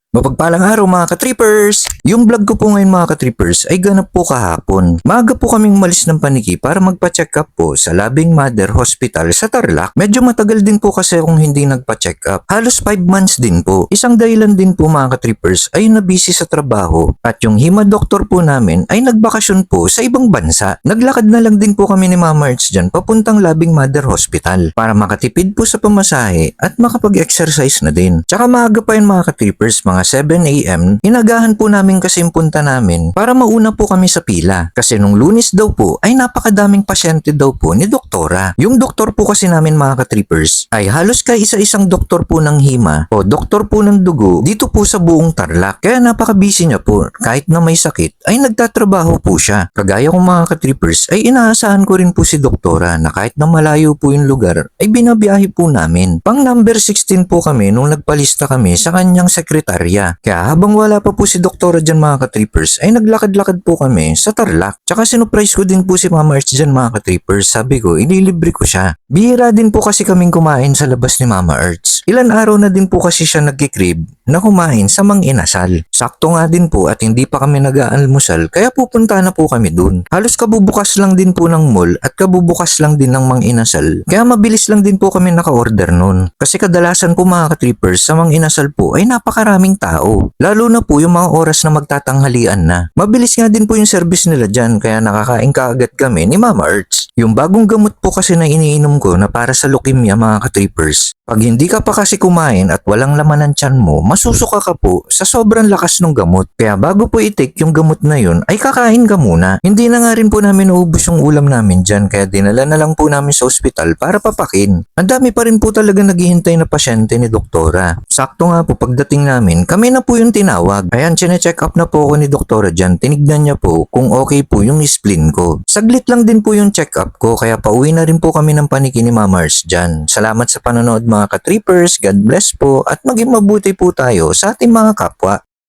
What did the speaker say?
Mapagpalang araw mga ka-trippers! Yung vlog ko po ngayon mga ka-trippers ay ganap po kahapon. Maaga po kaming umalis ng Paniki para magpa-check up po sa Labing Mother Hospital sa Tarlac. Medyo matagal din po kasi akong hindi nagpa-check up. Halos 5 months din po. Isang dahilan din po mga ka-trippers ay na-busy sa trabaho. At yung hima doktor po namin ay nagbakasyon po sa ibang bansa. Naglakad na lang din po kami ni Mama Arts dyan papuntang Labing Mother Hospital para makatipid po sa pamasahe at makapag-exercise na din. Tsaka maaga pa yun mga ka-trippers, mga 7 AM, inagahan po namin kasi yung punta namin para mauna po kami sa pila. Kasi nung Lunes daw po ay napakadaming pasyente daw po ni doktora. Yung doktor po kasi namin mga ka-trippers ay halos isa-isang doktor po ng hima o doktor po ng dugo dito po sa buong Tarlac. Kaya napaka-busy niya po. Kahit na may sakit ay nagtatrabaho po siya. Kagaya kong mga ka-trippers ay inaasahan ko rin po si doktora na kahit na malayo po yung lugar ay binabiyahe po namin. Pang number 16 po kami nung nagpalista kami sa kanyang sekretarya. Kaya habang wala pa po si doktora dyan mga ka-trippers ay naglakad-lakad po kami sa Tarlac. Tsaka sinurprise ko din po si Mama Arts dyan mga ka-trippers. Sabi ko ililibre ko siya. Bihira din po kasi kaming kumain sa labas ni Mama Arts. Ilan araw na din po kasi siya nagkikrib na kumain sa Mang Inasal. Sakto nga din po at hindi pa kami nag-aalmusal kaya pupunta na po kami dun. Halos kabubukas lang din po ng mall at kabubukas lang din ng Mang Inasal. Kaya mabilis lang din po kami naka-order nun. Kasi kadalasan po mga ka-trippers sa Mang Inasal po ay napakaraming tao. Lalo na po yung mga oras na magtatanghalian na. Mabilis nga din po yung service nila dyan kaya nakakain kaagad kami ni Mama Arts. Yung bagong gamot po kasi na iniinom ko na para sa leukemia mga ka-trippers. Pag hindi ka pa kasi kumain at walang laman ng tiyan mo, masusuka ka po sa sobrang lakas ng gamot. Kaya bago po i-take yung gamot na yun, ay kakain ka muna. Hindi na nga rin po namin naubos yung ulam namin dyan, kaya dinala na lang po namin sa ospital para papakin. Ang dami pa rin po talaga naghihintay na pasyente ni doktora. Sakto nga po pagdating namin, kami na po yung tinawag. Ayan, chine-check up na po ako ni doktora dyan. Tinignan niya po kung okay po yung spleen ko. Saglit lang din po yung check up ko, kaya pauwi na rin po kami ng Paniki ni Mama Arts dyan. Salamat sa panonood mga ka-trippers, God bless po at maging mabuti po tayo sa ating mga kapwa.